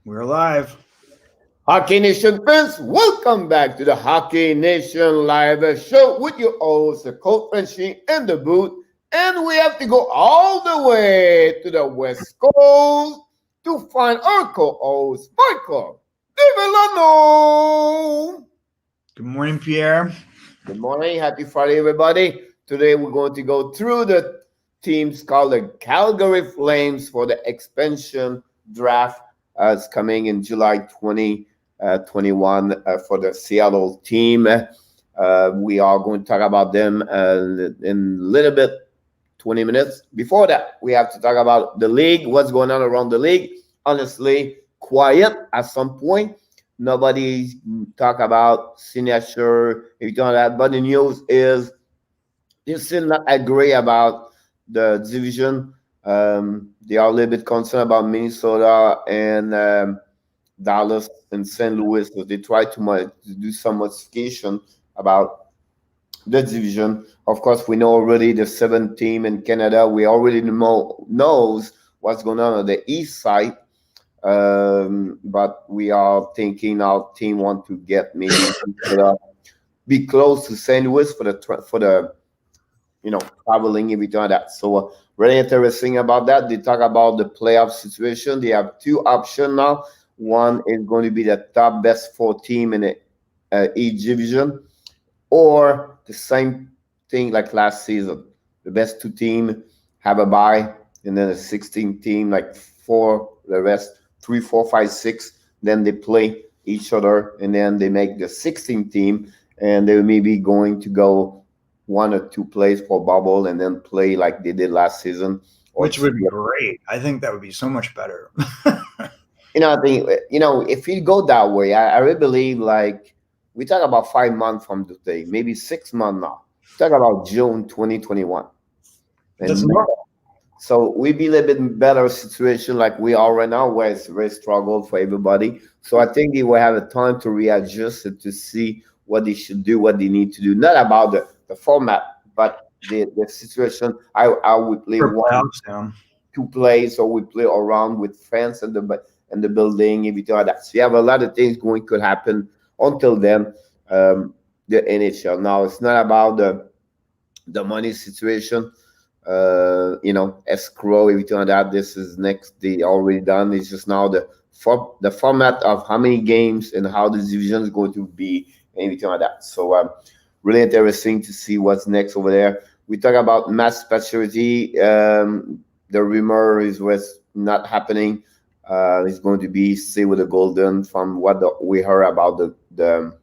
We're live. Hockey Nation fans, welcome back to the Hockey Nation Live Show with your host, the Coach Frenchie in the booth. And we have to go all the way to the West Coast to find our co-host, Michael Devillano. Good morning, Pierre. Good morning. Happy Friday, everybody. Today we're going to go through the teams called the Calgary Flames for the expansion draft. It's coming in July 2021 for the Seattle team. We are going to talk about them in a little bit, 20 minutes. Before that, we have to talk about the league, what's going on around the league. Honestly, quiet at some point. Nobody talk about signature, everything like that. But the news is they still not agree about the division. They are a little bit concerned about Minnesota and Dallas and St. Louis. So they try to do some modification about the division. Of course, we know already the seventh team in Canada. We already knows what's going on the east side. But we are thinking our team want to get maybe be close to St. Louis for the traveling everything like that. So really interesting about that. They talk about the playoff situation. They have two options now. One is going to be the top best four team in each division, or the same thing like last season. The best two team have a bye, and then a 16 team, like four, the rest, three, four, five, six. Then they play each other, and then they make the 16 team, and they may be going to go one or two plays for bubble, and then play like they did last season. Which would be great. I think that would be so much better. I think if you go that way, I really believe like we talk about 5 months from today, maybe 6 months now. Talk about June 2021. That's And normal. so we be a little bit better situation like we are right now, where it's very struggle for everybody. So I think they will have a time to readjust it to see what they should do, what they need to do. Not about the format, but the situation. I would play For one, playoffs, yeah. two plays, or we play around with fans and the building, everything like that. So you have a lot of things going could happen until then. The NHL now it's not about the money situation. Escrow, everything like that. This is next. They already done. It's just now the format of how many games and how the division is going to be, and everything like that. So really interesting to see what's next over there. We talk about mass specialty. The rumor is what's not happening. It's going to be stay with the Golden from what we heard about the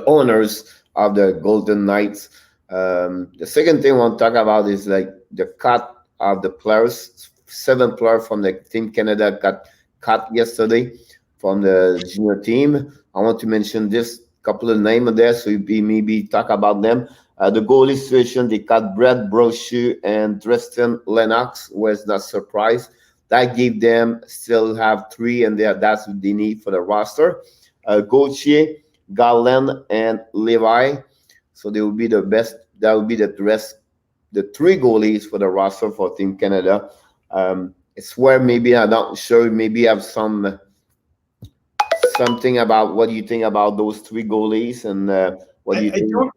owners of the Golden Knights. The second thing I want to talk about is like the cut of the players. 7 players from the Team Canada got cut yesterday from the junior team. I want to mention this couple of names there, so we maybe talk about them. The goalie situation, they cut Brett Brochu and Tristan Lennox, was not surprised. That gave them still have three, and that's what they need for the roster. Gauthier, Garland, and Levi. So they will be the best. That will be the rest, the three goalies for the roster for Team Canada. It's where maybe I'm not sure. Maybe have something about what do you think about those three goalies and what do you I think? don't.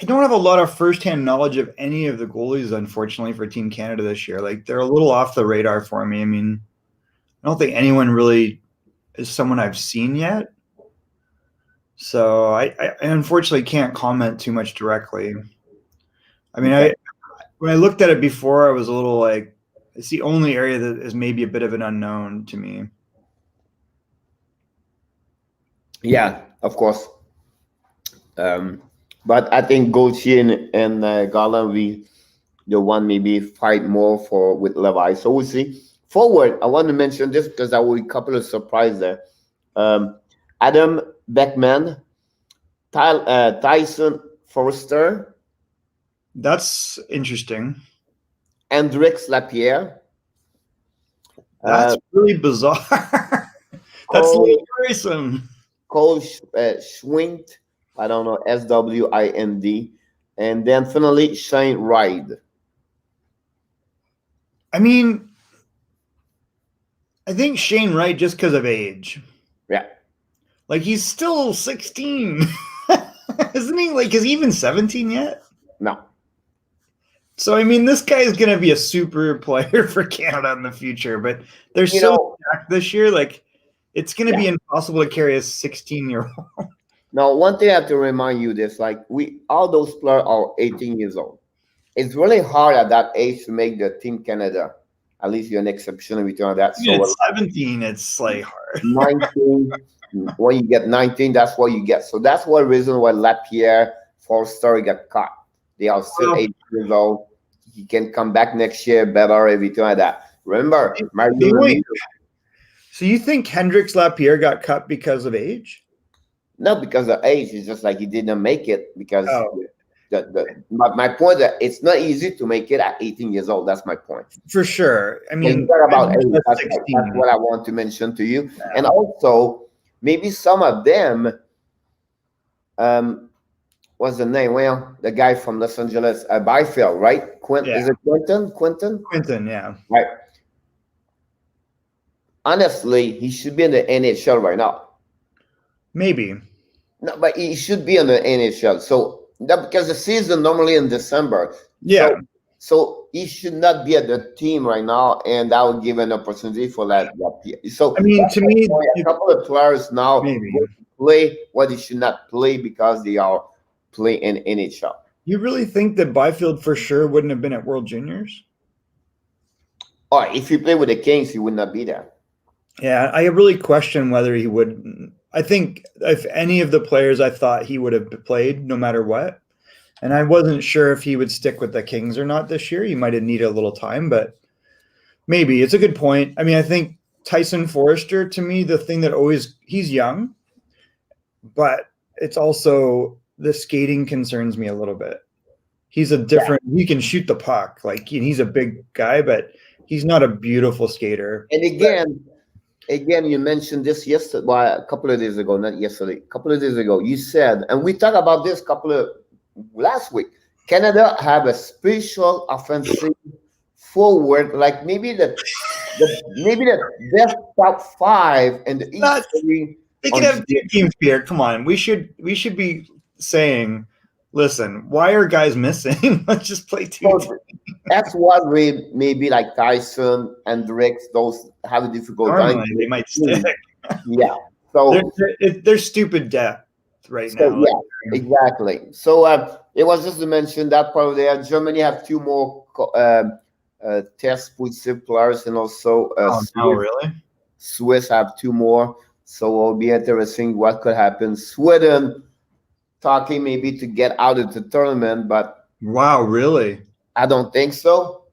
I don't have a lot of firsthand knowledge of any of the goalies, unfortunately, for Team Canada this year. Like they're a little off the radar for me. I mean, I don't think anyone really is someone I've seen yet. So I unfortunately can't comment too much directly. I mean, Okay. when I looked at it before, I was a little like, it's the only area that is maybe a bit of an unknown to me. Yeah, of course. Um, but I think Gauthier and Garland we the one maybe fight more for with Levi. So we'll see. Forward, I want to mention this because I will a couple of surprises there. Um, Adam Beckman, Tyson Forster, That's interesting. Hendrix Lapierre, That's uh, really bizarre. That's a little Cole worrisome. Cole Schwind, I don't know, Swind, and then finally Shane Ride. I mean, I think Shane Wright just because of age. Yeah. Like he's still 16, isn't he? Like is he even 17 yet? No. So I mean, this guy is going to be a super player for Canada in the future. But they're You so know, stacked this year. Like it's going to yeah. be impossible to carry a 16-year-old. Now, one thing I have to remind you this, like all those players are 18 years old. It's really hard at that age to make the Team Canada. At least you're an exception in return of that. Even So at 17, it's like hard. 19, when you get 19, that's what you get. So that's one reason why Lapierre, Forster got caught. They are still 18 years old. He can come back next year better, everything like that. Remember, Mario Ramirez. So you think Hendrix Lapierre got cut because of age? Not because of age. It's just like he didn't make it because my point that it's not easy to make it at 18 years old. That's my point. For sure. I mean, about age. That's what I want to mention to you. Yeah. And also, maybe some of them, what's the name? Well, the guy from Los Angeles, Byfield, right? Is it Quentin? Quentin, yeah. Right. Honestly, he should be in the NHL right now. Maybe. No, but he should be in the NHL. So because the season normally in December. Yeah. So he should not be at the team right now, and that would give an opportunity for that. So I mean, to me, a couple of players now play what they should not play because they are playing in NHL. You really think that Byfield for sure wouldn't have been at World Juniors? Oh, if he played with the Kings, he would not be there. Yeah, I really question whether he would. I think if any of the players, I thought he would have played no matter what. And I wasn't sure if he would stick with the Kings or not this year. He might have needed a little time, but maybe. It's a good point. I mean, I think Tyson Forrester, to me, the thing that always, he's young, but it's also the skating concerns me a little bit. He's a different, he can shoot the puck. Like, he's a big guy, but he's not a beautiful skater. And again, you mentioned this yesterday, well, a couple of days ago, not yesterday, a couple of days ago, you said, and we talked about this last week, Canada have a special offensive forward, like maybe the best top 5 in the East. They could have 2 teams here. Come on, we should be saying, listen, why are guys missing? Let's just play 2 teams. That's what we maybe like Tyson and Drix, those have a difficult time. They might stick. Yeah. So they're stupid depth right now. Yeah, exactly. So it was just to mention that part of there. Germany have 2 more test positive players, and also Swiss have 2 more. So it'll be interesting what could happen. Sweden talking maybe to get out of the tournament, but wow, really? I don't think so,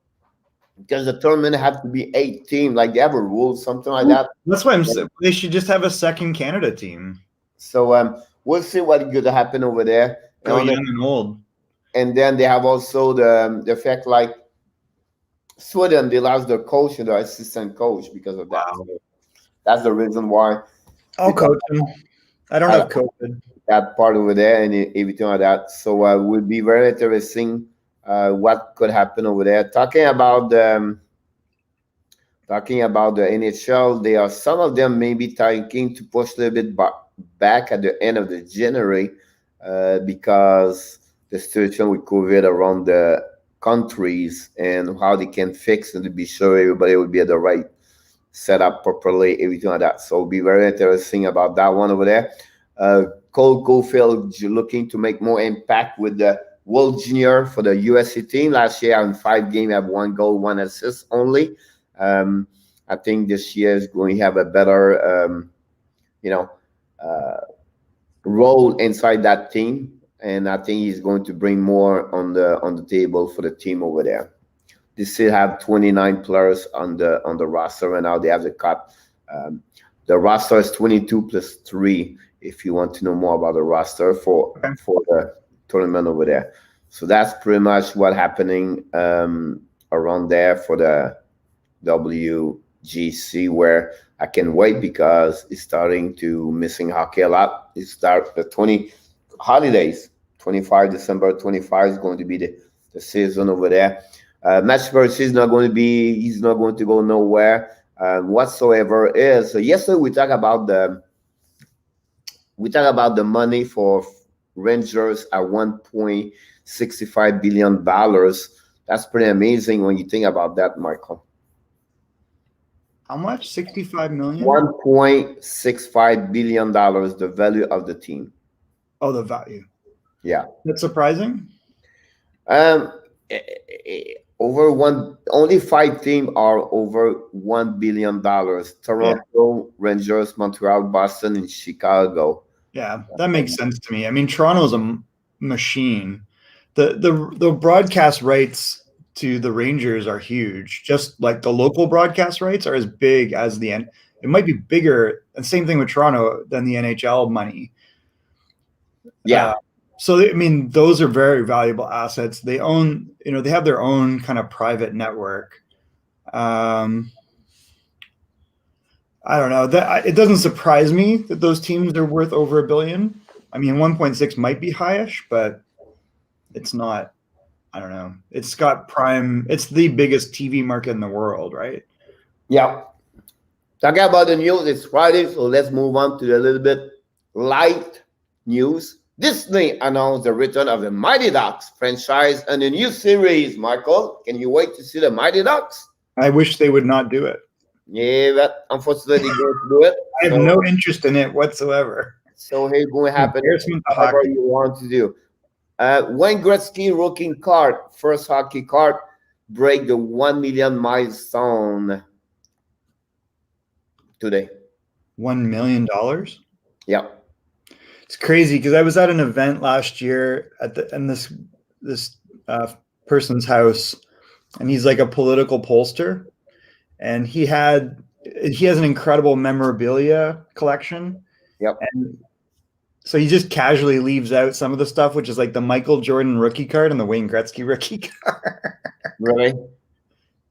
because the tournament have to be 8 teams. Like they have a rule, something like that. That's why I'm saying they should just have a second Canada team. So we'll see what's going to happen over there. Young and old. And then they have also the fact like Sweden, they lost their coach and their assistant coach because of that. Wow. So that's the reason why. I'll coach him. I don't have COVID. That part over there and everything like that. So it will be very interesting what could happen over there. Talking about the NHL, there are some of them maybe thinking to push a little bit back at the end of the January because the situation with COVID around the countries and how they can fix and to be sure everybody will be at the right setup properly, everything like that. So it'll be very interesting about that one over there. Cole Caulfield looking to make more impact with the World Junior for the USC team. Last year in 5 games, he had 1 goal, 1 assist only. I think this year is going to have a better, role inside that team, and I think he's going to bring more on the table for the team over there. They still have 29 players on the roster right now. They have the cut. The roster is 22 plus 3. If you want to know more about the roster for the tournament over there, so that's pretty much what's happening around there for the WGC. Where I can wait because it's starting to missing hockey a lot. It start the 20 holidays. 25 December 25 is going to be the season over there. Match versus he's not going to go nowhere. whatsoever is. So yesterday we talk about the money for Rangers at $1.65 billion. That's pretty amazing when you think about that, Michael. How much? 65 million? $1.65 billion, the value of the team. Oh, the value. Yeah. That's surprising. Um, over one, only five teams are over $1 billion: Yeah. Toronto, Rangers, Montreal, Boston, and Chicago. Yeah, that makes sense to me. I mean, Toronto's a machine. The broadcast rights to the Rangers are huge. Just like the local broadcast rights are as big as it might be bigger, and same thing with Toronto, than the NHL money. Yeah. So I mean, those are very valuable assets. They own, they have their own kind of private network. I don't know. It doesn't surprise me that those teams are worth over $1 billion. I mean, 1.6 might be highish, but it's not. I don't know. It's got prime. It's the biggest TV market in the world, right? Yeah. Talking about the news, it's Friday, so let's move on to a little bit light news. Disney announced the return of the Mighty Ducks franchise and a new series. Michael, can you wait to see the Mighty Ducks? I wish they would not do it. Yeah, but unfortunately, they're going to do it. I have no interest in it whatsoever. So here's going to happen. Embarrassment to Whatever hockey. you want to do. Wayne Gretzky rookie card, first hockey card, break the 1 million milestone today. $1 million. Yeah. It's crazy because I was at an event last year in this person's house, and he's like a political pollster, and he has an incredible memorabilia collection. Yep. And so he just casually leaves out some of the stuff, which is like the Michael Jordan rookie card and the Wayne Gretzky rookie card. Really?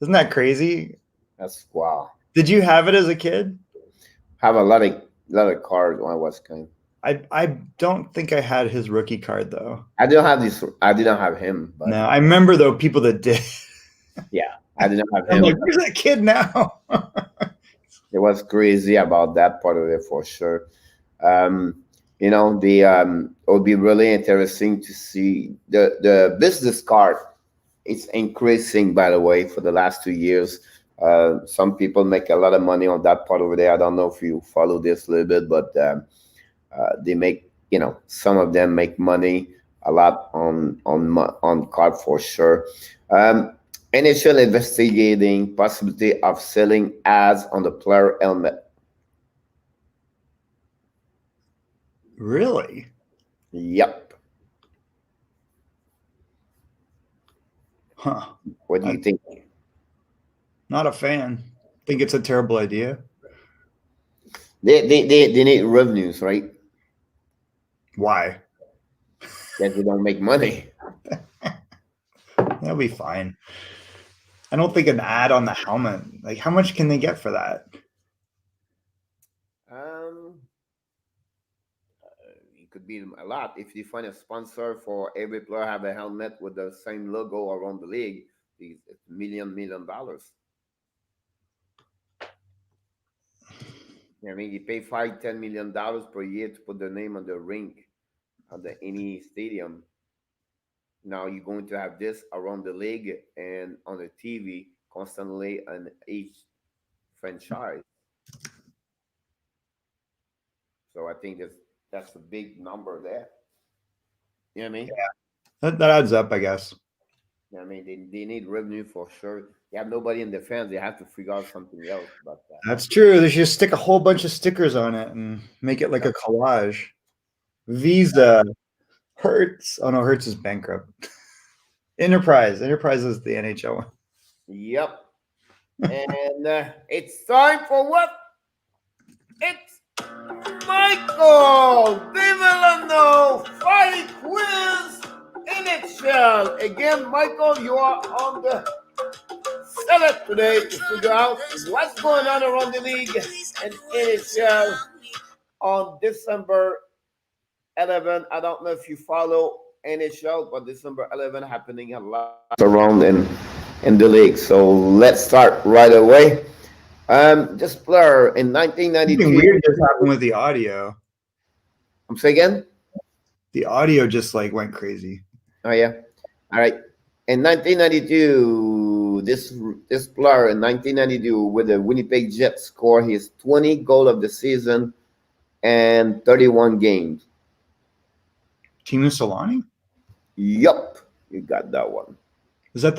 Isn't that crazy? That's wow. Did you have it as a kid? Have a lot of cards when I was kind. I don't think I had his rookie card though. I didn't have him. But no, I remember though people that did. Yeah, I didn't have him. I'm like, where's that kid now? It was crazy about that part of it for sure. It would be really interesting to see the business card. It's increasing, by the way, for the last 2 years. Some people make a lot of money on that part over there. I don't know if you follow this a little bit, but they make, some of them make money a lot on card for sure. NHL investigating possibility of selling ads on the player helmet. Really? Yep. Huh. What do you think? Not a fan. Think it's a terrible idea. They need revenues, right? Why? That they don't make money. That'll be fine. I don't think an ad on the helmet. Like, how much can they get for that? It could be a lot if you find a sponsor for every player have a helmet with the same logo around the league. It's $1 million. I mean, you pay $5-10 million per year to put the name on the rink of any stadium. Now you're going to have this around the league and on the TV constantly on each franchise. So I think that's a big number there. You know what I mean? Yeah, that adds up, I guess. You know what I mean, they need revenue for sure. They have nobody in the fans. They have to figure out something else. But that's true. They should just stick a whole bunch of stickers on it and make it like a collage. Visa, Hertz. Oh no, Hertz is bankrupt. Enterprise is the NHL one. Yep. And it's time for what? It's Michael Vivillano Fight Quiz NHL. Again, Michael, you are on the select today to figure out what's going on around the league and NHL on December 11. I don't know if you follow NHL, but December 11 happening a lot around in the league. So let's start right away. This player in Something 1992. weird just happened with the audio. I'm saying again. The audio just like went crazy. Oh yeah. All right. In 1992, this player in 1992 with the Winnipeg Jets scored his 20 goal of the season and 31 games. Timo Solani? Yup, you got that one. Was that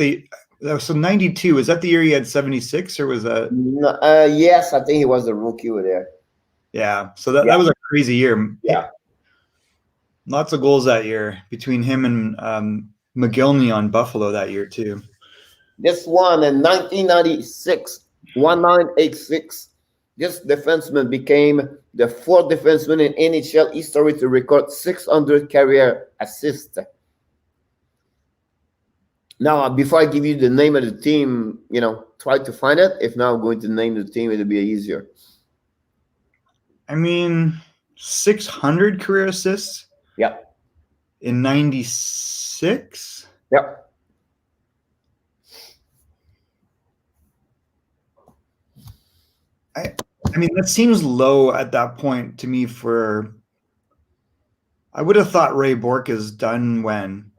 so 92? Was that the year he had 76 or was that? No, yes, I think he was the rookie over there. Yeah. So that was a crazy year. Yeah. Lots of goals that year between him and McGillney on Buffalo that year too. This one in 1996, 1986, this defenseman became the fourth defenseman in NHL history to record 600 career assists. Now, before I give you the name of the team, try to find it. If not, I'm going to name the team. It'll be easier. I mean, 600 career assists? Yep. In 96? Yep. I mean, that seems low at that point to me I would have thought Ray Bourque is done when?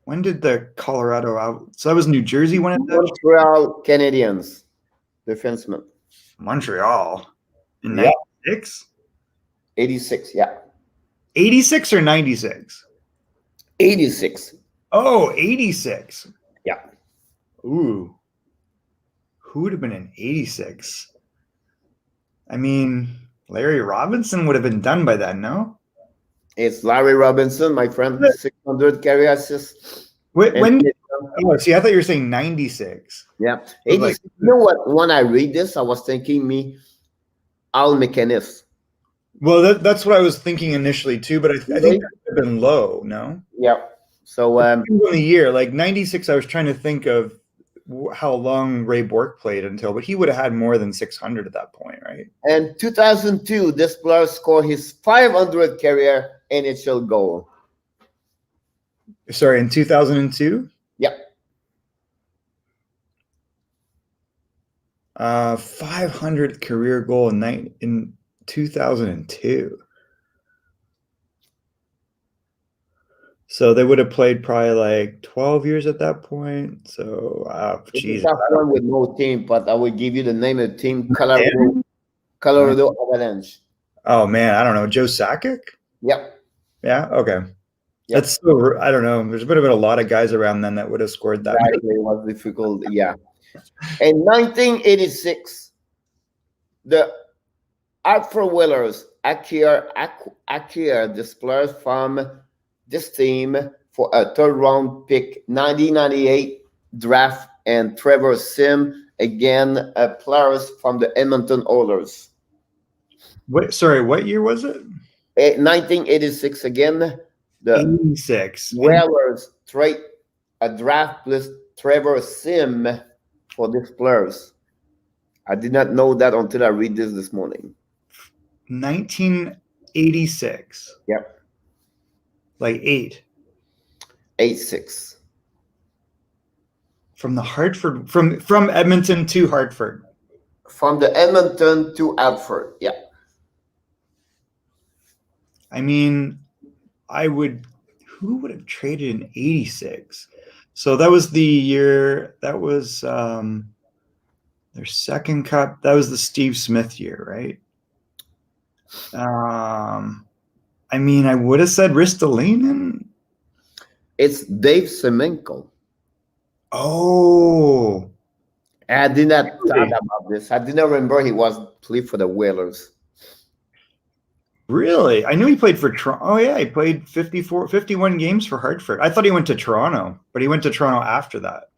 When did the Colorado out? So that was New Jersey when it Montreal Canadiens defenseman. Montreal in 96? 86, yeah. 86 or 96? 86. Oh, 86. Yeah. Ooh. Who would have been in 86? I mean, Larry Robinson would have been done by then, no? It's Larry Robinson, my friend, 600 career assists. When see, I thought you were saying 96. Yeah. 86. You know what? When I read this, I was thinking Al McInnes. Well, that's what I was thinking initially too, but I think that would have been low, no? Yeah. So in the year, like 96, I was trying to think of how long Ray Bourque played until, but he would have had more than 600 at that point, right? And 2002, this player scored his 500 career NHL goal. Sorry, in 2002? Yep. 500th career goal in 2002. So they would have played probably like 12 years at that point. So, geez. It's one with no team, but I will give you the name of the team, Colorado Avalanche. Oh, man, I don't know. Joe Sakic? Yep. Yeah, okay. Yep. That's so, I don't know. There's been a lot of guys around then that would have scored that. Exactly. It was difficult, yeah. In 1986, the Hartford Whalers acquired this player from this team for a third-round pick, 1998 draft, and Trevor Sim, again, players from the Edmonton Oilers. Sorry, what year was it? 1986 again. The 86. Whalers trade a draft plus Trevor Sim for these players. I did not know that until I read this morning. 1986. Yep. Like 86. From the Hartford, from Edmonton to Hartford. From the Edmonton to Hartford, yeah. I mean, who would have traded in 86? So that was the year, that was their second cup. That was the Steve Smith year, right? I mean, I would have said Ristolainen. It's Dave Semenko. Oh. I did not talk about this. I did not remember he was played for the Whalers. Really? I knew he played for Toronto. Oh, yeah. He played 51 games for Hartford. I thought he went to Toronto, but he went to Toronto after that.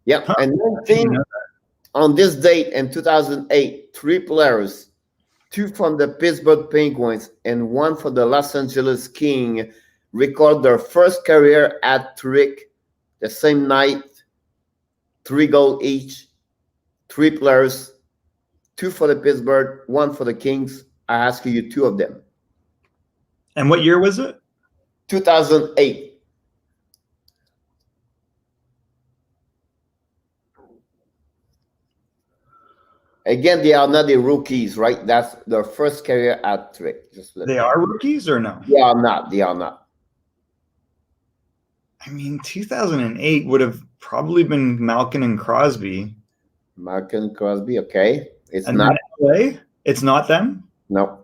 Yep. Huh. And on this date in 2008, 3 players, 2 from the Pittsburgh Penguins and 1 for the Los Angeles Kings, record their first career hat-trick the same night, 3 goals each, 3 players, 2 for the Pittsburgh, 1 for the Kings. I ask you 2 of them. And what year was it? 2008. Again, they are not the rookies, right? That's their first career hat trick. Just let They me. are rookies or no? They are not. They are not. I mean, 2008 would have probably been Malkin and Crosby. Malcolm Crosby. Okay, it's And not. then LA? It's not them? No.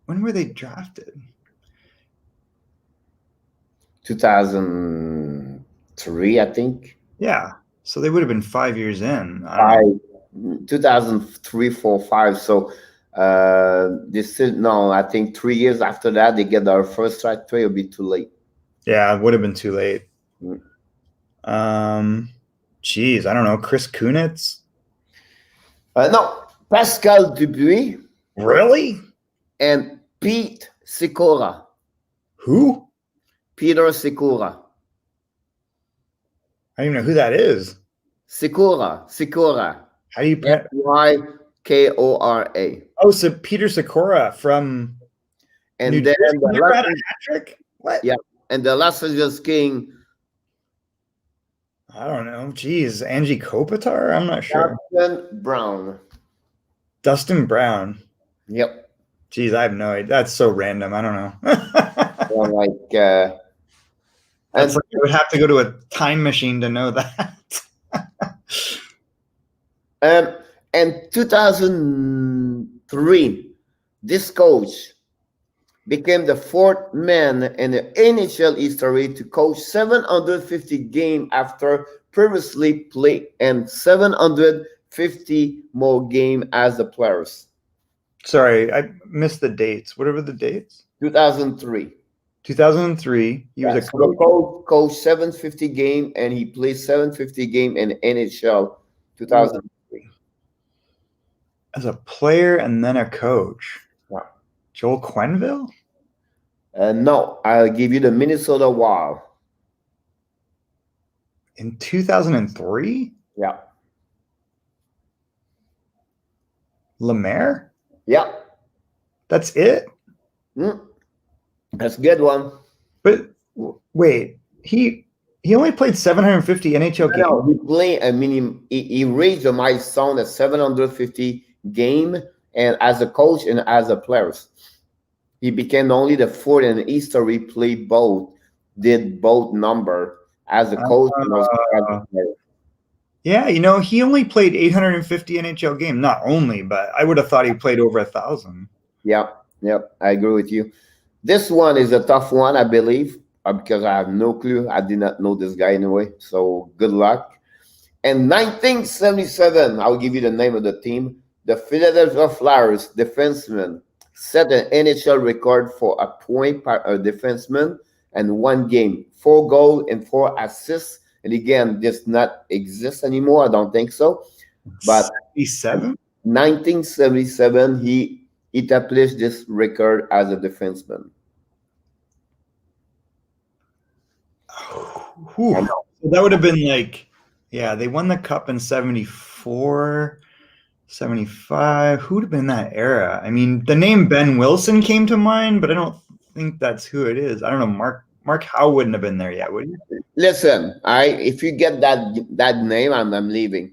When were they drafted? 2003, I think. Yeah. So they would have been 5 years in. I don't Five, know. 2003, 4, 5. So this is no. I think 3 years after that, they get their first right trade. It'll be too late. Yeah, it would have been too late. Mm. Geez, I don't know. Chris Kunitz? No, Pascal Dubuis Really? and Pete Sikora. Who? Peter Sikora. I don't even know who that is. Sikora. How do you Sykora. Oh, so Peter Sikora from And New then Jersey the never had a last, hat trick? What? yeah, and the Las Angeles King, I don't know. Geez, Angie Kopitar? I'm not sure. Dustin Brown. Dustin Brown. Yep. Geez, I have no idea. That's so random. I don't know. Well, like, That's like I would have to go to a time machine to know that. and 2003, this coach became the fourth man in the NHL history to coach 750 games after previously played and 750 more games as the players. Sorry, I missed the dates. What were the dates? 2003. 2003. He was a So the coach 750 game and he played 750 game in NHL 2003. as a player and then a coach. Wow. Joel Quenneville? No, I'll give you the Minnesota Wild. In 2003? Yeah. Lemaire? Yeah. That's it? That's a good one. But wait, he only played 750 NHL games. No, he played. I mean, he reached the milestone at 750 game, and as a coach and as a player, he became only the fourth in history did both number as a coach and as a player. Yeah, he only played 850 NHL games. Not only, but I would have thought he played over 1,000. Yeah, yep, I agree with you. This one is a tough one, I believe, because I have no clue. I did not know this guy anyway, so good luck. In 1977, I'll give you the name of the team. The Philadelphia Flyers defenseman set an NHL record for a point per defenseman and one game, 4 goals and 4 assists. And again, this not exist anymore. I don't think so. But 77? 1977, he established this record as a defenseman. So that would have been like, yeah, they won the cup in 74, 75. Who would have been that era? I mean, the name Ben Wilson came to mind, but I don't think that's who it is. I don't know. Mark Howe wouldn't have been there yet, would he? Listen, if you get that name, I'm leaving.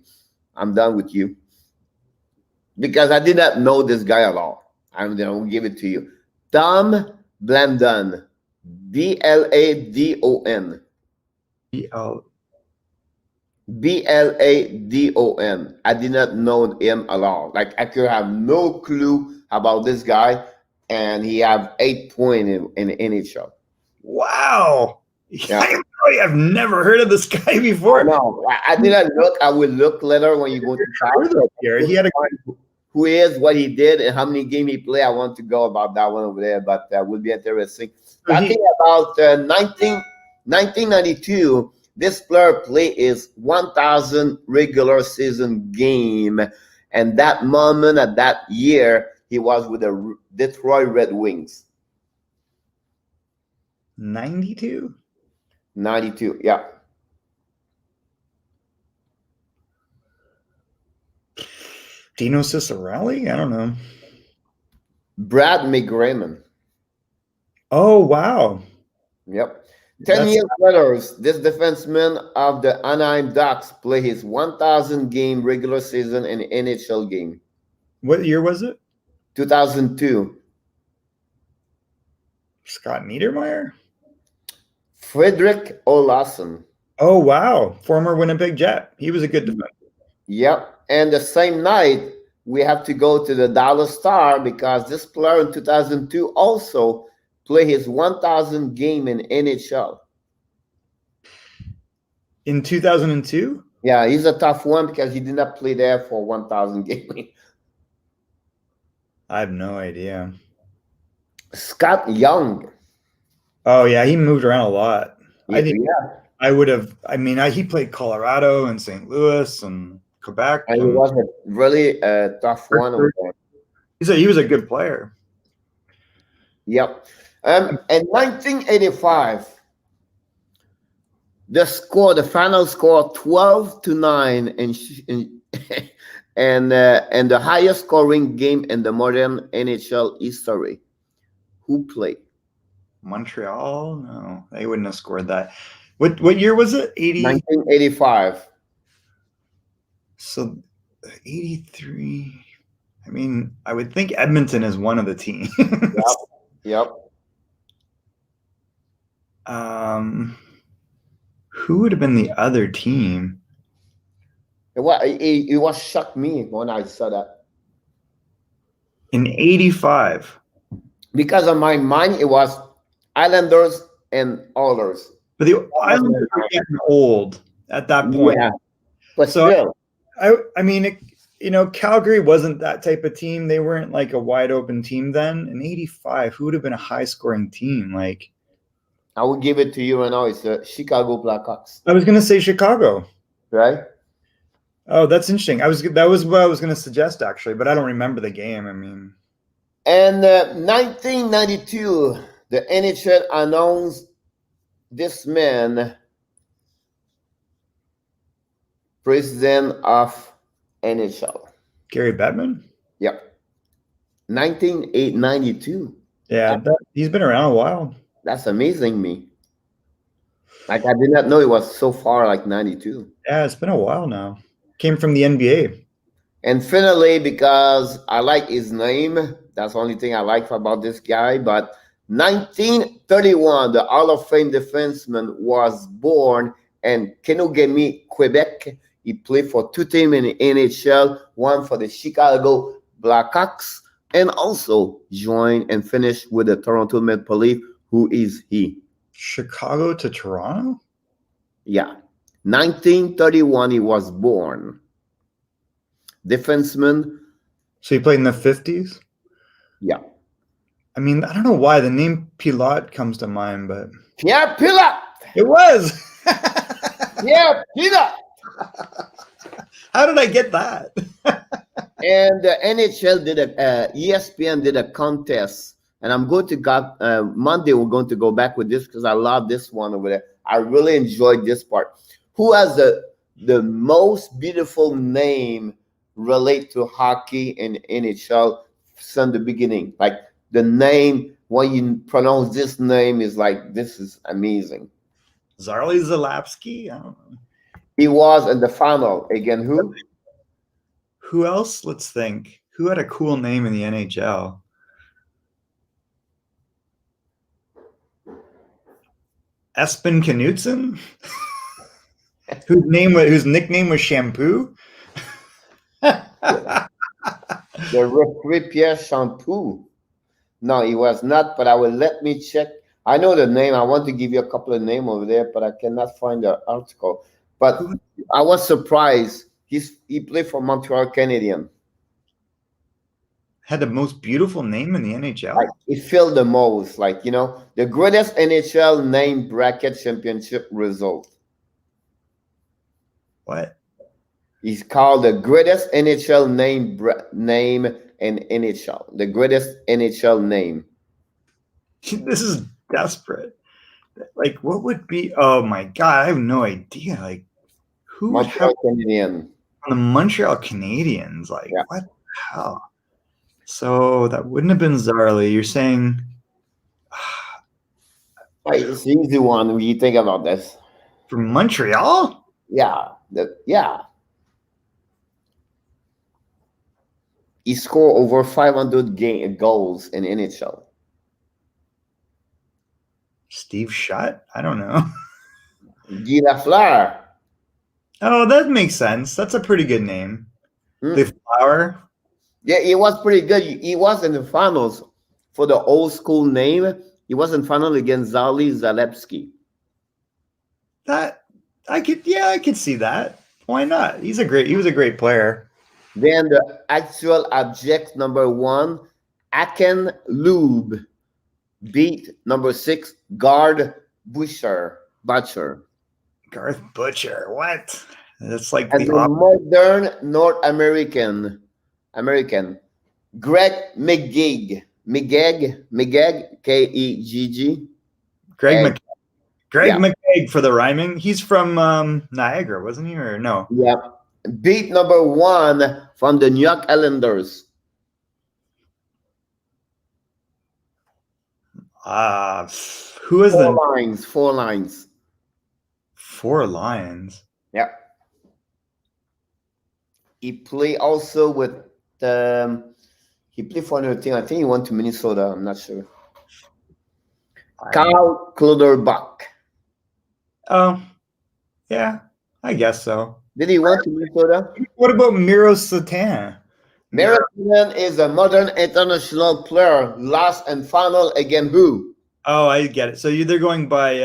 I'm done with you. Because I did not know this guy at all. I'm going to give it to you. Tom Blandon. Bladon. Bladon. I did not know him at all. Like, I could have no clue about this guy, and he have 8 points in the NHL. Wow. Yeah. I've never heard of this guy before. No, I did not look. I will look later when you go to talk. He had who he is, what he did, and how many games he played. I want to go about that one over there, but that would be interesting. So I think about 1992, this player played his 1,000 regular season game, and that moment at that year, he was with the Detroit Red Wings. 92? 92, yeah. Dino Ciccarelli? I don't know. Brad McGraman. Oh, wow. Yep. 10 That's years later, this defenseman of the Anaheim Ducks played his 1,000 game regular season in NHL game. what year was it? 2002. Scott Niedermayer? Frederick Olausson. Oh wow, former Winnipeg Jet. He was a good defender. Yep. And the same night, we have to go to the Dallas Star because this player in 2002 also played his 1,000 game in NHL. In 2002? Yeah, he's a tough one because he did not play there for 1,000 game. I have no idea. Scott Young. Oh yeah, he moved around a lot. I think Yeah. I would have. I mean, he played Colorado and St. Louis and Quebec. And he was a really tough one over there. He was a good player. Yep. In 1985, the final score 12-9 and the highest scoring game in the modern NHL history. Who played? Montreal? No, they wouldn't have scored that. What year was it? 1985. So 83. I mean, I would think Edmonton is one of the teams. Yep. Who would have been the other team? It was shocked me when I saw that. In 85. Because of my mind, it was Islanders and Oilers. But the Islanders were getting old at that point. Yeah. But So, still. I mean, Calgary wasn't that type of team. They weren't like a wide open team then. In 85, who would have been a high scoring team? Like, I will give it to you right now. It's the Chicago Blackhawks. I was going to say Chicago. Right? Oh, that's interesting. That was what I was going to suggest actually, but I don't remember the game. I mean, and 1992, the NHL announced this man president of NHL. Gary Bettman? Yep. 1992. Yeah, he's been around a while. That's amazing me. Like I did not know it was so far like 92. Yeah, it's been a while now. Came from the NBA. And finally, because I like his name, that's the only thing I like about this guy. But 1931, the Hall of Fame defenseman was born in Kenogami, Quebec. He played for two teams in the NHL, one for the Chicago Blackhawks, and also joined and finished with the Toronto Maple Leafs. Who is he? Chicago to Toronto? Yeah. 1931, he was born. Defenseman. So he played in the 50s? Yeah. I mean, I don't know why the name Pilote comes to mind, but Pierre Pilote. It was. Pierre Pilote. How did I get that? And the NHL did ESPN did a contest, and I'm going to go Monday. We're going to go back with this because I love this one over there. I really enjoyed this part. Who has the most beautiful name relate to hockey in NHL from the beginning? Like the name, when you pronounce this name is like, this is amazing. Zarly Zalapsky? I don't know. He was in the final. Again, who? Who else? Let's think. Who had a cool name in the NHL? Espen Knutson? whose nickname was Shampoo? The referee Pierre Shampoo. No, he was not, but let me check. I know the name. I want to give you a couple of names over there, but I cannot find the article. But I was surprised. He played for Montreal Canadiens. Had the most beautiful name in the NHL? Like, it filled the most. Like, the greatest NHL name bracket championship result. What? He's called the greatest NHL name in NHL. The greatest NHL name. This is desperate. Like, what would be? Oh my god, I have no idea. Like, who would have Canadian? The Montreal Canadiens? Like, yeah. What the hell? So that wouldn't have been Zarly. You're saying, Right, it's an easy one when you think about this. From Montreal? Yeah, yeah. He scored over 500 goals in NHL. Steve Shutt? I don't know. Guy Lafleur. Oh, that makes sense. That's a pretty good name. Hmm. The Flower. Yeah, he was pretty good. He was in the finals for the old school name. He was in final against Zali Zalewski. That I could see that. Why not? He was a great player. Then the actual object number 1, Aken Lube, beat number 6, Guard Butcher. Garth Butcher. What? That's like And the the modern North American, Greg Megeg, Kegg. Greg And Mc Greg yeah, McKegg for the rhyming. He's from Niagara, wasn't he? Or no? yeah. Beat number 1 from the New York Islanders. Who is the Four lines. Four Lions? Yeah. He played also with he played for another team. I think he went to Minnesota. I'm not sure. Kyle Clutterbuck. Oh, yeah, I guess so. Did he went to Minnesota? What about Miro Satan? Marathon is a modern international player. Last and final again who? Oh, I get it. So they're going by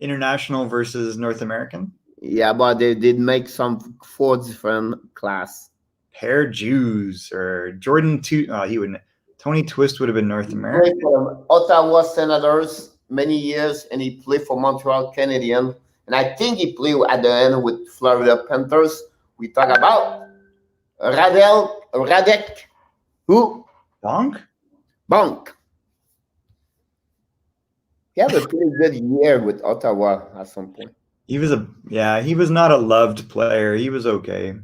international versus North American? Yeah, but they did make some 4 different class. Hair Jews or Jordan he wouldn't. Tony Twist would have been North American. He played for Ottawa Senators many years, and he played for Montreal Canadiens. And I think he played at the end with Florida Panthers. We talk about Radek, who? Bonk? Bonk. He had a pretty good year with Ottawa at some point. He was not a loved player. He was okay.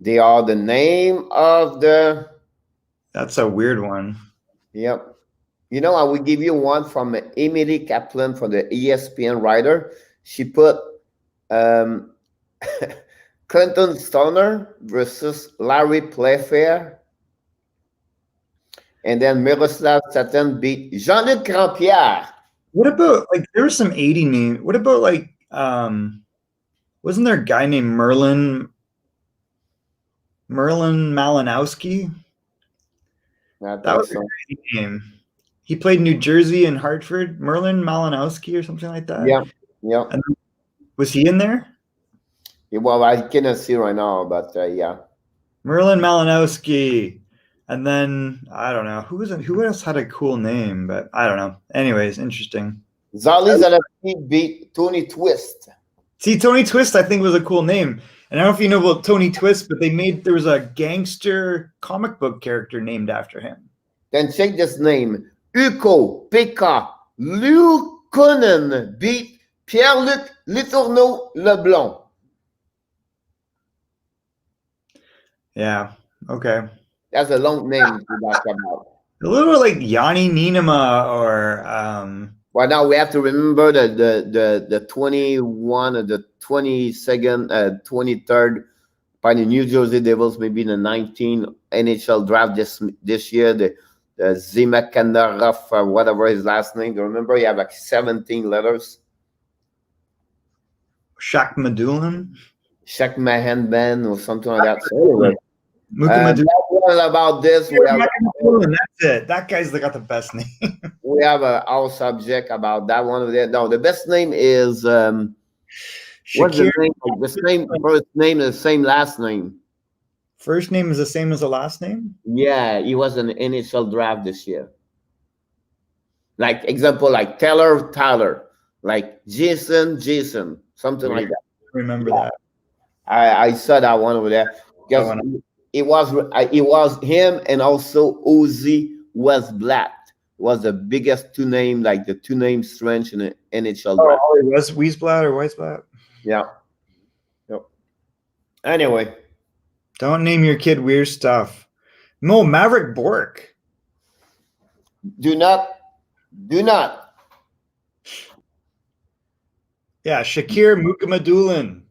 They are the name of the. That's a weird one. Yep. You know, I will give you one from Emily Kaplan for the ESPN writer. She put Clinton Stoner versus Larry Playfair. And then Miroslav Satan beat Jean-Luc Grandpierre. What about there was some 80 name? What about wasn't there a guy named Merlin Malinowski? That was a great name. He played New Jersey and Hartford. Merlin Malinowski or something like that. Yeah, yeah. And was he in there? Yeah, well, I cannot see right now, but yeah. Merlin Malinowski. And then I don't know who else had a cool name, but I don't know. Anyways, interesting. Zali Zalewski beat Tony Twist. See, Tony Twist, I think was a cool name. And I don't know if you know about Tony Twist, but there was a gangster comic book character named after him. Then check this name. Uko Pekka Luukkonen beat Pierre-Luc Letourneau Leblanc. Yeah. Okay. That's a long name to talk about. A little like Yanni Nienema or Well, now we have to remember the 21 or the 22nd, 23rd by the New Jersey Devils, maybe the 19 NHL draft this year. The Zima Kandarov, whatever his last name. Do you remember? You have like 17 letters. Shaq Madulin. Shaq Mahanban or something like that. So anyway, about this. That's it. That guy's got the best name. We have our subject about that one. No, the best name is what's the name? The same first name, the same last name. First name is the same as the last name? Yeah, he was in the NHL draft this year. Like example, like Tyler, like Jason, something like that. Remember that. I saw that one over there. Because it was him and also Ozzy Westblatt was the biggest two name strength in the NHL draft. Oh, it was Wiesblatt or Weisblatt? Yeah. Yep. Anyway. Don't name your kid weird stuff. No, Maverick Bork. Do not, do not. Yeah, Shakir Mukhamadullin.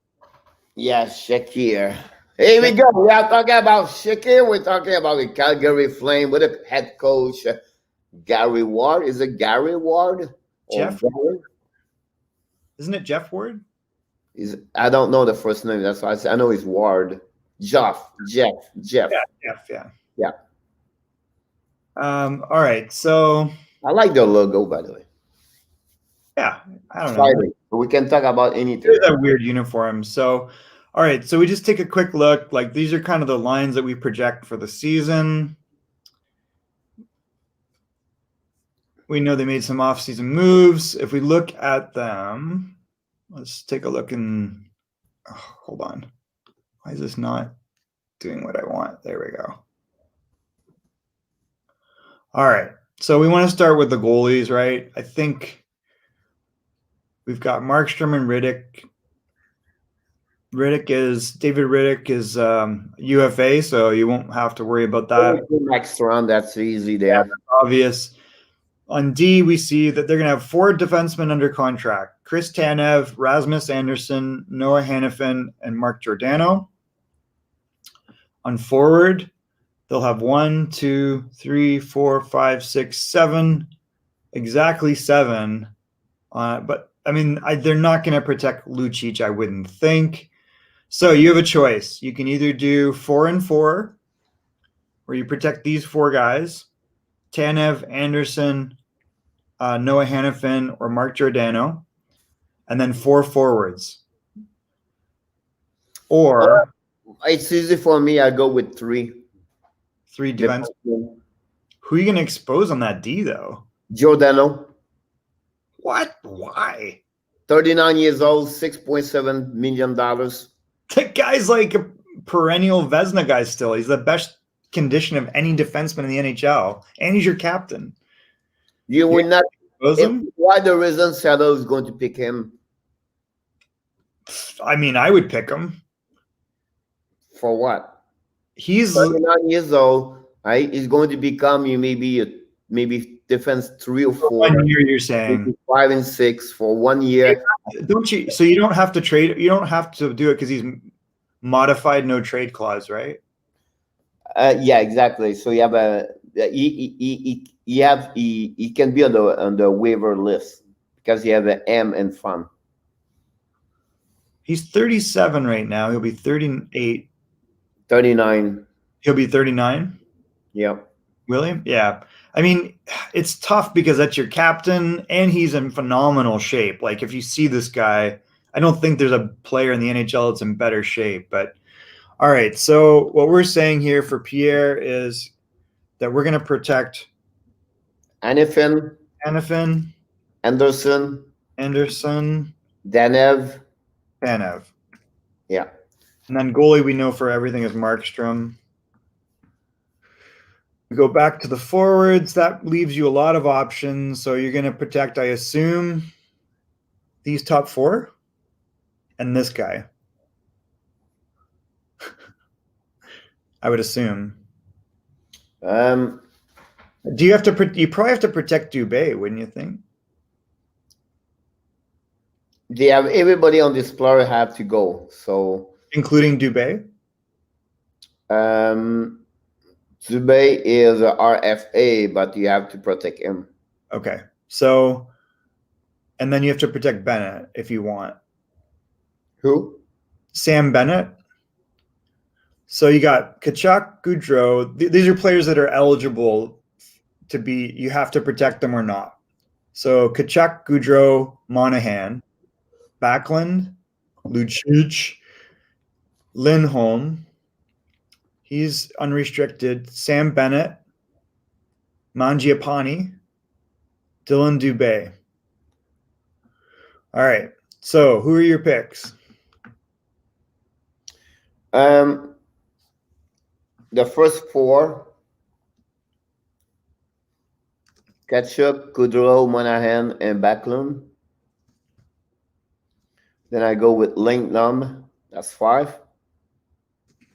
Yes, Shakir. Here we go. We are talking about Shakir. We're talking about the Calgary Flame with the head coach Gary Ward. Is it Gary Ward or Jeff, Gary? isn't it Jeff Ward? I don't know the first name. That's why I know it's Ward. Jeff. Yeah, Jeff, yeah. Yeah. All right, so I like the logo, by the way. yeah, I don't know. Friday. We can talk about anything. There's that weird uniform. So, all right, so we just take a quick look. Like these are kind of the lines that we project for the season. We know they made some off-season moves. If we look at them, let's take a look and hold on. Why is this not doing what I want? There we go. All right. So we want to start with the goalies, right? I think we've got Markstrom and Riddick. David Riddick is UFA, so you won't have to worry about that. Next round, that's easy there. Yeah, obvious. On D, we see that they're going to have 4 defensemen under contract: Chris Tanev, Rasmus Anderson, Noah Hannafin, and Mark Giordano. On forward, they'll have 1, 2, 3, 4, 5, 6, 7, exactly 7. But I mean, they're not going to protect Lucic, I wouldn't think. So you have a choice. You can either do 4 and 4, where you protect these 4 guys: Tanev, Anderson, Noah Hannafin, or Mark Giordano, and then 4 forwards. Or it's easy for me. I go with 3. 3 defense. Who are you going to expose on that D, though? Giordano. What? Why? 39 years old, $6.7 million. That guy's like a perennial Vezina guy still. He's the best condition of any defenseman in the NHL, and he's your captain. You would not. Why the reason Seattle is going to pick him? I mean, I would pick him. For what? He's 39 years old. Right? He's going to become you maybe defense 3 or 4. 1 year, you're saying 5 and 6 for 1 year. Don't you? So you don't have to trade. You don't have to do it because he's modified no trade clause, right? Yeah, exactly. So you have he can be on the waiver list because you have an M and fun. He's 37 right now. He'll be 38. 39. He'll be 39. Yep. William? Yeah. I mean, it's tough because that's your captain and he's in phenomenal shape. Like if you see this guy, I don't think there's a player in the NHL that's in better shape. But all right. So what we're saying here for Pierre is that we're going to protect Hannafin, Anderson, Tanev. Yeah. And then goalie we know for everything is Markstrom. We go back to the forwards. That leaves you a lot of options. So you're going to protect, I assume, these top 4 and this guy. I would assume. Do you have to? You probably have to protect Dubé, wouldn't you think? They have everybody on this player have to go. So including Dubé. Dubé is a RFA, but you have to protect him. Okay, so and then you have to protect Bennett if you want. Who? Sam Bennett. So you got Tkachuk, Goudreau. These are players that are eligible to be. You have to protect them or not. So Tkachuk, Goudreau, Monahan, Backlund, Lucic, Lindholm. He's unrestricted. Sam Bennett, Mangiapane, Dylan Dubé. All right. So who are your picks? The first 4: Tkachuk, Goudreau, Monahan, and Backlund. Then I go with Lindholm. That's 5.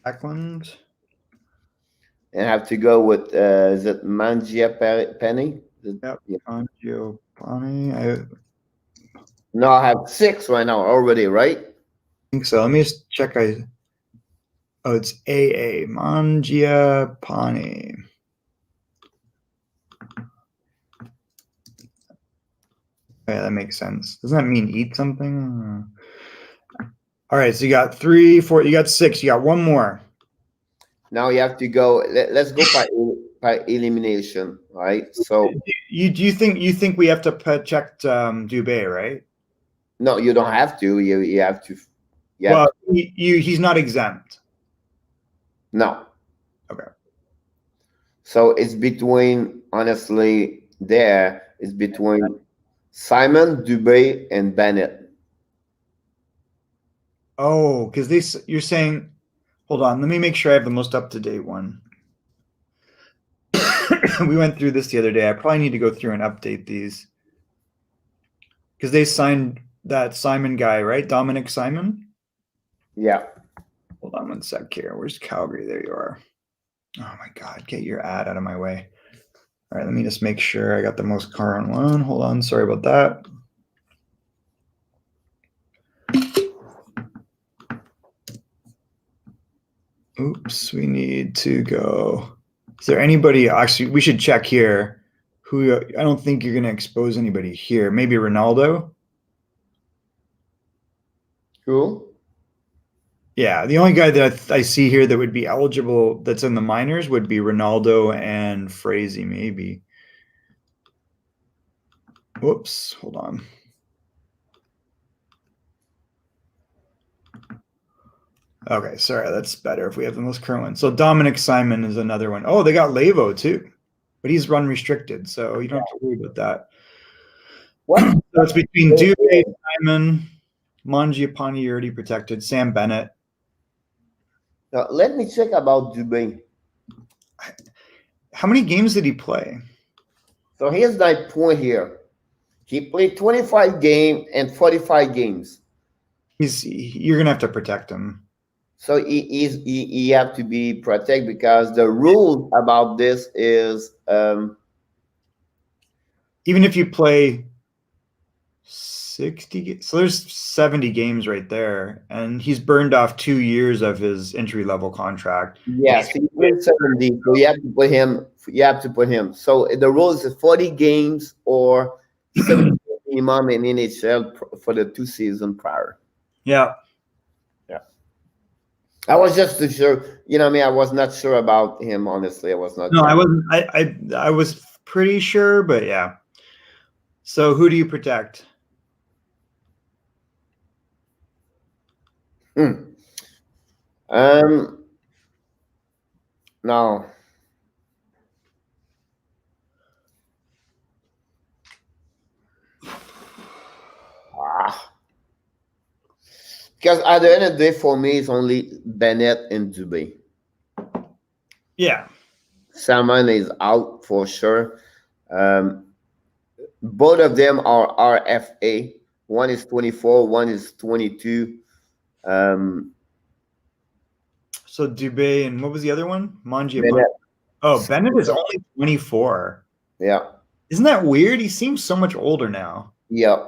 Backlund. And I have to go with is it Penny? Yep. Yeah. Mangiapane. I No, I have 6 right now already, right? think so. Let me just check. Oh, it's AA. Mangiapane. Yeah, that makes sense. Doesn't that mean eat something? All right, so you got 3, 4, you got 6, you got one more. Now you have to go. Let's go by elimination, right? So Do you think we have to check Dubé, right? no, you don't have to. You have to. You have Well, to, he's not exempt. no. Okay. So it's between honestly it's between Simon, Dubé, and Bennett. Oh, because you're saying, hold on, let me make sure I have the most up to date one. We went through this the other day. I probably need to go through and update these because they signed that Simon guy, right? Dominic Simon. Yeah. Hold on one sec here. Where's Calgary? There you are. Oh my God, get your ad out of my way. All right, let me just make sure I got the most current one. Hold on, sorry about that. Oops, we need to go. Is there anybody, actually, we should check here. Who, I don't think you're going to expose anybody here. Maybe Ronaldo? Who? Yeah, the only guy that I see here that would be eligible that's in the minors would be Ronaldo and Frazee, maybe. Whoops, hold on. Okay, sorry, that's better if we have the most current one. So Dominic Simon is another one. Oh, they got Lavo too, but he's run restricted, so you don't have to worry about that. What? So it's between Dubé, Simon, Mangiapane, you already protected, Sam Bennett. Now, let me check about Dubé. How many games did he play? So here's my point here. He played 25 games and 45 games. You're gonna have to protect him. So he have to be protected because the rule about this is Even if you play 60, so there's 70 games right there, and he's burned off 2 years of his entry level contract. yes, he played 70. So you have to put him. You have to put him. So the rule is 40 games or 70 minimum in NHL for the 2 seasons prior. Yeah. Yeah. I was just too sure. You know what I mean? I was not sure about him. Honestly, I was not. No, I wasn't. I was pretty sure, but yeah. So who do you protect? No. Because at the end of the day, for me, it's only Bennett and Dubé. Yeah. Salmon is out for sure. Both of them are RFA. One is 24, one is 22. So Dubé and what was the other one? Bennett. Oh, Bennett is only 24. Yeah. Isn't that weird? He seems so much older now. Yeah.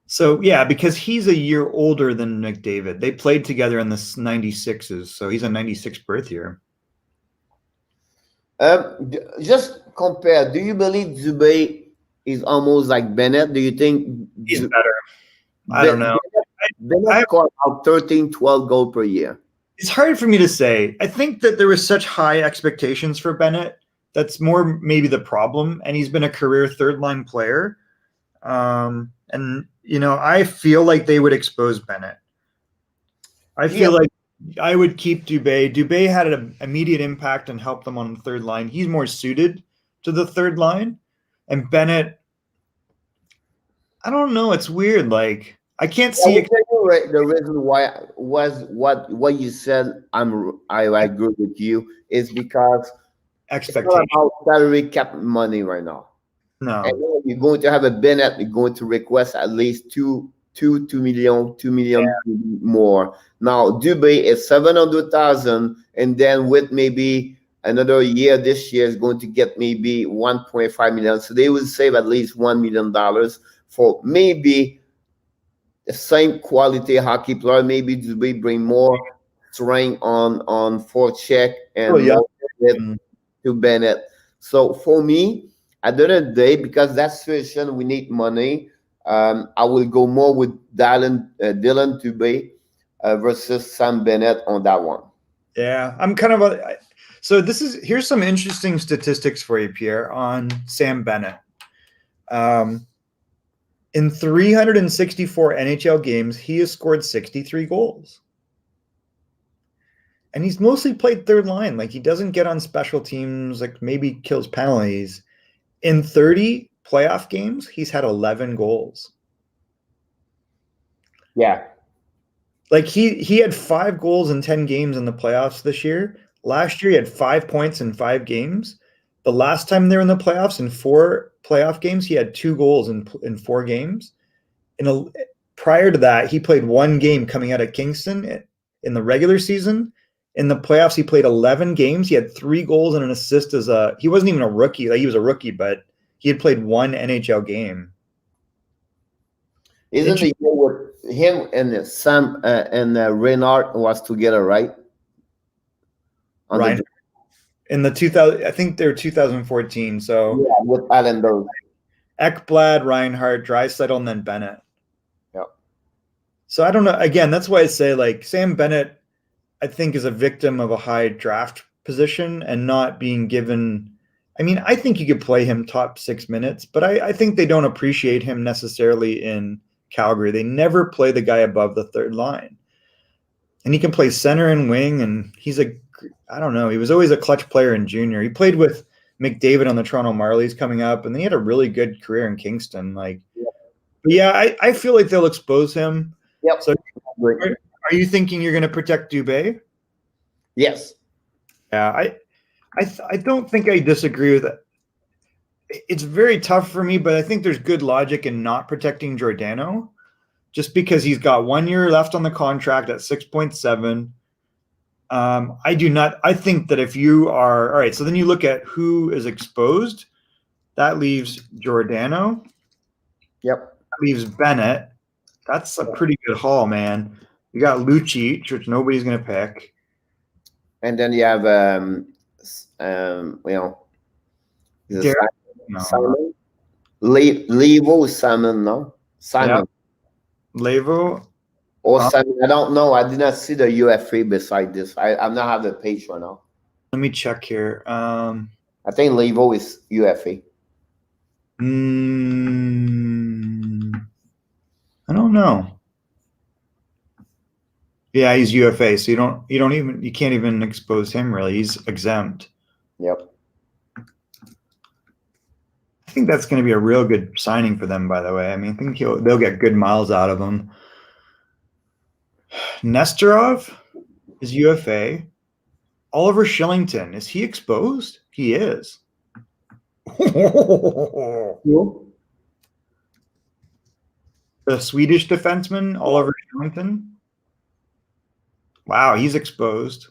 So yeah, because he's a year older than McDavid. They played together in the 96s, so he's a 96 birth year. Just compare. Do you believe Dubé is almost like Bennett? Do you think He's better? I don't know. Bennett scored about 13, 12 goals per year. It's hard for me to say. I think that there was such high expectations for Bennett. That's more maybe the problem. And he's been a career third line player. And I feel like they would expose Bennett. I feel like I would keep Dubé. Dubé had an immediate impact and helped them on the third line. He's more suited to the third line. And Bennett, I don't know. It's weird. Like, I can't see it. The reason why was what you said. I agree with you is because Expectation. it's not about salary cap money right now. No. And you're going to have a Bennett. You're going to request at least two 2 million, 2 million more. Now Dubé is 700,000, and then with maybe another year, this year is going to get maybe 1.5 million. So they will save at least $1 million for maybe the same quality hockey player. Maybe Dubé bring more strength on forecheck and yeah. more to Bennett. So for me, at the end of the day, because that situation we need money, I will go more with Dylan Dubé versus Sam Bennett on that one. Yeah, I'm kind of so here's some interesting statistics for you, Pierre, on Sam Bennett. In 364 NHL games, he has scored 63 goals. And he's mostly played third line. Like, he doesn't get on special teams, like maybe kills penalties. In 30 playoff games, he's had 11 goals. Yeah. Like, he had 5 goals in 10 games in the playoffs this year. Last year, he had 5 points in 5 games. The last time they were in the playoffs, in 4 playoff games, he had 2 goals in 4 games. Prior to that, he played 1 game coming out of Kingston in the regular season. In the playoffs, he played 11 games. He had 3 goals and an assist he wasn't even a rookie. Like, he was a rookie, but he had played 1 NHL game. Isn't the year with him and Sam and Reynard was together, right? Right. In the 2000, I think they're 2014. So yeah, with Islanders. Ekblad, Reinhardt, Draisaitl, and then Bennett. Yep. So I don't know. Again, that's why I say, like, Sam Bennett, I think, is a victim of a high draft position and not being given. I mean, I think you could play him top 6 minutes, but I think they don't appreciate him necessarily in Calgary. They never play the guy above the third line. And he can play center and wing, and I don't know, he was always a clutch player in junior. He played with McDavid on the Toronto Marlies coming up, and he had a really good career in Kingston. Like, yeah, I feel like they'll expose him. Yep. So are you thinking you're going to protect Dubé? Yes. Yeah, I don't think I disagree with it. It's very tough for me, but I think there's good logic in not protecting Giordano, just because he's got 1 year left on the contract at 6.7. I think that if you are all right, so then you look at who is exposed. That leaves Giordano. Yep. That leaves Bennett. That's a pretty good haul, man. You got Lucic, which nobody's going to pick. And then you have, Simon. Levo Simon, no? Simon. Yeah. Levo. Or Simon. I don't know. I did not see the UFA beside this. I'm not have the page right now. Let me check here. I think Levo is UFA. I don't know. Yeah, he's UFA, so you can't even expose him really. He's exempt. Yep. I think that's going to be a real good signing for them, by the way. I mean, I think they'll get good miles out of him. Nesterov is UFA. Oliver Shillington, is he exposed? He is. The Swedish defenseman, Oliver Shillington. Wow, he's exposed.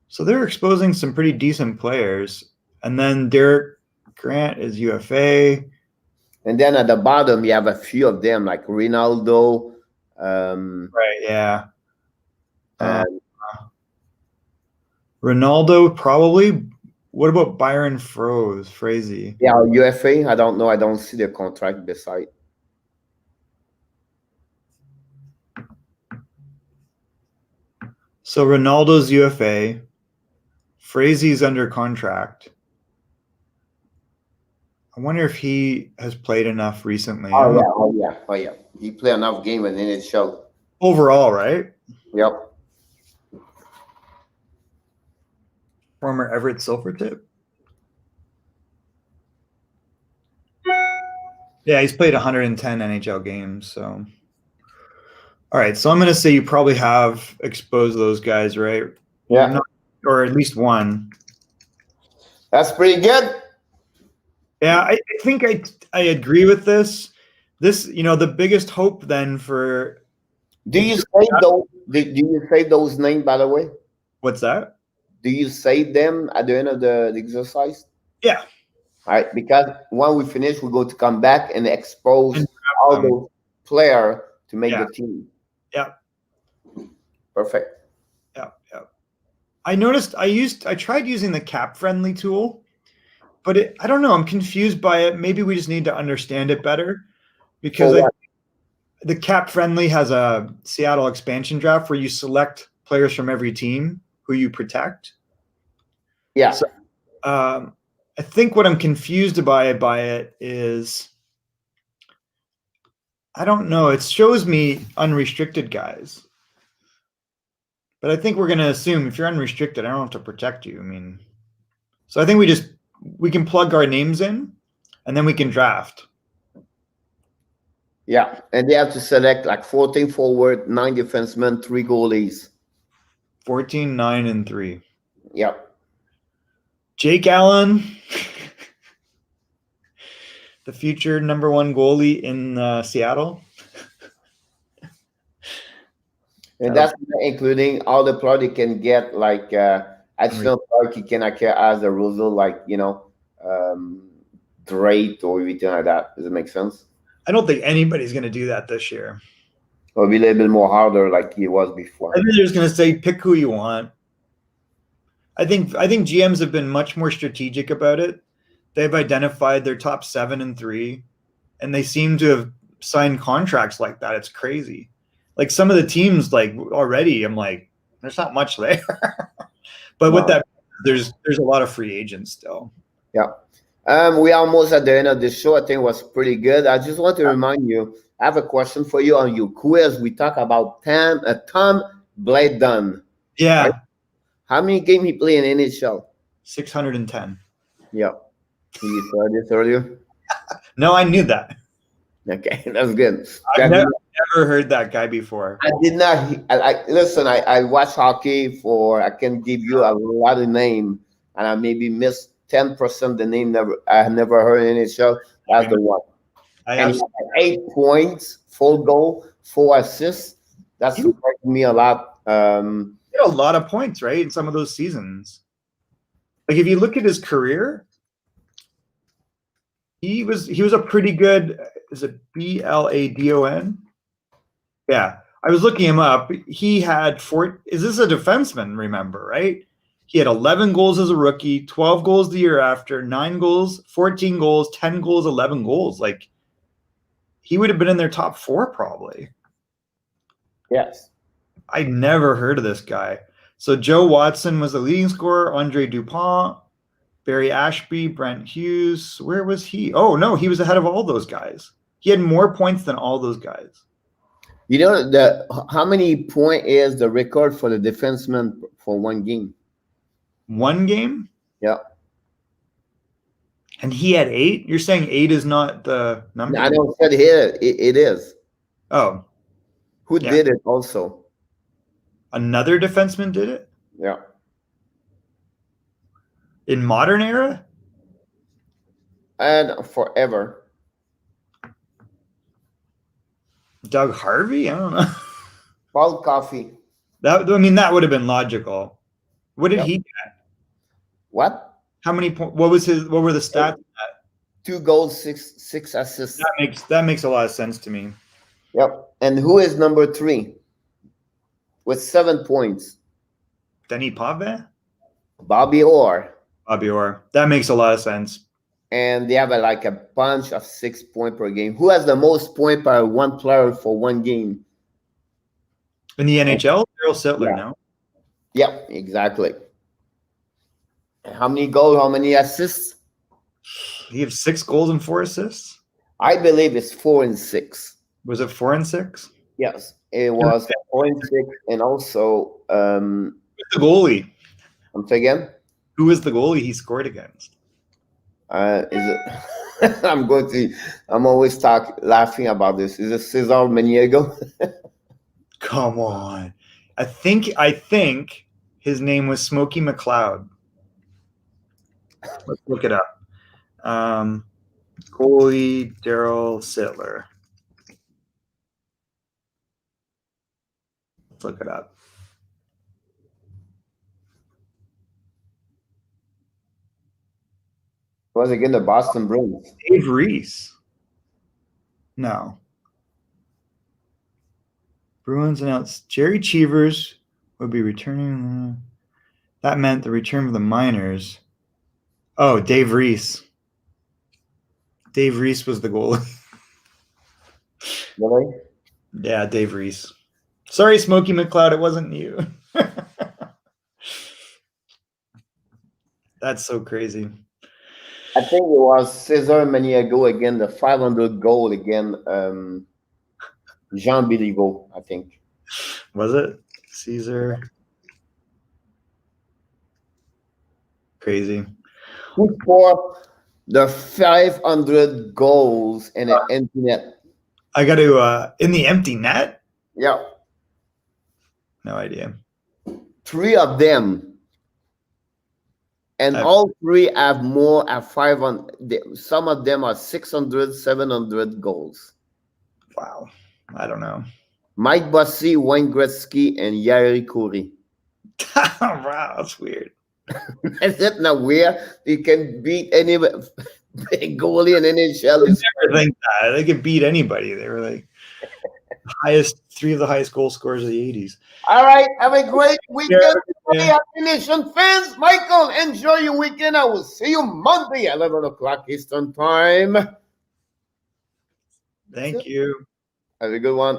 So they're exposing some pretty decent players. And then Derek Grant is UFA. And then at the bottom, you have a few of them, like Ronaldo. Right, yeah. Ronaldo, probably. What about Byron Frazee? Yeah, UFA. I don't know. I don't see the contract beside. So Ronaldo's UFA. Frazee's under contract. I wonder if he has played enough recently. Oh yeah. He played enough game and then it showed. Overall, right? Yep. Former Everett Silvertip. Yeah, he's played 110 NHL games. So, all right. So I'm going to say you probably have exposed those guys, right? Yeah. Or at least one. That's pretty good. Yeah, I think I agree with this, This, the biggest hope then for Do if you you're, save those? Do you save those names, by the way? what's that? Do you save them at the end of the exercise? Yeah, All right, because when we finish, we're going to come back and expose and all um, those players to make yeah, the team. yeah, Perfect. yeah, yeah. I noticed I tried using the cap friendly tool, but I don't know. I'm confused by it. Maybe we just need to understand it better For because what? the cap friendly has a Seattle expansion draft where you select players from every team who you protect. Yeah. So I think what I'm confused by it is I don't know. It shows me unrestricted guys, but I think we're going to assume if you're unrestricted, I don't have to protect you. I mean, so I think we can plug our names in, and then we can draft. Yeah. And they have to select like 14 forward, 9 defensemen, 3 goalies. 14, 9, and 3. Yeah. Jake Allen, the future #1 goalie in Seattle. And that's including all the product you can get, like additional product you can acquire as a result, like, um, rate or everything like that. Does it make sense? I don't think anybody's going to do that this year. Or be a little bit more harder like it was before. I think they're just going to say pick who you want. I think GMs have been much more strategic about it. They've identified their top 7 and 3, and they seem to have signed contracts like that. It's crazy. Like some of the teams, like already, I'm like, there's not much there. But with that, there's a lot of free agents still. Yeah. We are almost at the end of the show. I think it was pretty good. I just want to remind you, I have a question for you on your quiz. We talk about Tom Blayden. Yeah. Right? How many games he played in NHL? 610. Yeah. You saw this earlier? No, I knew that. Okay, that's good. I've never heard that guy before. I did not. Listen. I watch hockey for. I can give you a lot of name, and I maybe missed 10% the name. I have never heard in his show. That's the one. And he had 8 points, 4 goal, 4 assists. That surprised me a lot. He had a lot of points, right, in some of those seasons. Like if you look at his career, he was a pretty good. Is it Bladon? Yeah, I was looking him up. He had 4. Is this a defenseman? Remember, right? He had 11 goals as a rookie, 12 goals the year after, 9 goals, 14 goals, 10 goals, 11 goals. Like he would have been in their top 4 probably. Yes. I never heard of this guy. So Joe Watson was the leading scorer, Andre Dupont, Barry Ashby, Brent Hughes. Where was he? Oh, no, he was ahead of all those guys. He had more points than all those guys. You know how many point is the record for the defenseman for one game? 1 game? Yeah. And he had 8? You're saying 8 is not the number? I don't said here it is. Oh. Who did it also? Another defenseman did it? Yeah. In modern era? And forever. Doug Harvey? I don't know. Paul Coffey. That would have been logical. What did he get? What? How many points? What were the stats? 2 goals, 6 assists. That makes a lot of sense to me. Yep. And who is number 3 with 7 points? Denis Pavin? Bobby Orr. Bobby Orr. That makes a lot of sense. And they have a bunch of 6 points per game. Who has the most point per one player for one game? In the NHL, Daryl Sittler now. Yep, exactly. How many goals? How many assists? He has 6 goals and 4 assists. I believe it's 4 and 6. Was it 4 and 6? Yes, it was 4 and 6, and also the goalie. I'm saying again. Who was the goalie he scored against? Is it? I'm always laughing about this. Is it Cesar Maniego? Come on. I think his name was Smokey McLeod. Let's look it up. Goalie Daryl Sittler. look it up. It was again the Boston Bruins. Dave Reese. No. Bruins announced Jerry Cheevers would be returning. That meant the return of the Miners. Oh, Dave Reese. Dave Reese was the goalie. Really? Yeah, Dave Reese. Sorry, Smokey McLeod, it wasn't you. That's so crazy. I think it was Cesar Maniago again, the 500 goal again. Jean Biligo, I think. Was it? Caesar. Crazy. Who scored the 500 goals in an empty net? I got to, in the empty net? Yeah. No idea. 3 of them. And all 3 have more at 500. Some of them are 600, 700 goals. Wow. I don't know. Mike Bossy, Wayne Gretzky, and Yari Kuri. Wow, that's weird. Is it not weird? You can beat any big goalie in NHL. I never think that. They could beat anybody. They were like highest 3 of the highest goal scorers of the 80s. All right. Have a great weekend. Happy Nation fans. Michael, enjoy your weekend. I will see you Monday at 11 o'clock Eastern Time. Thank you. Have a good one.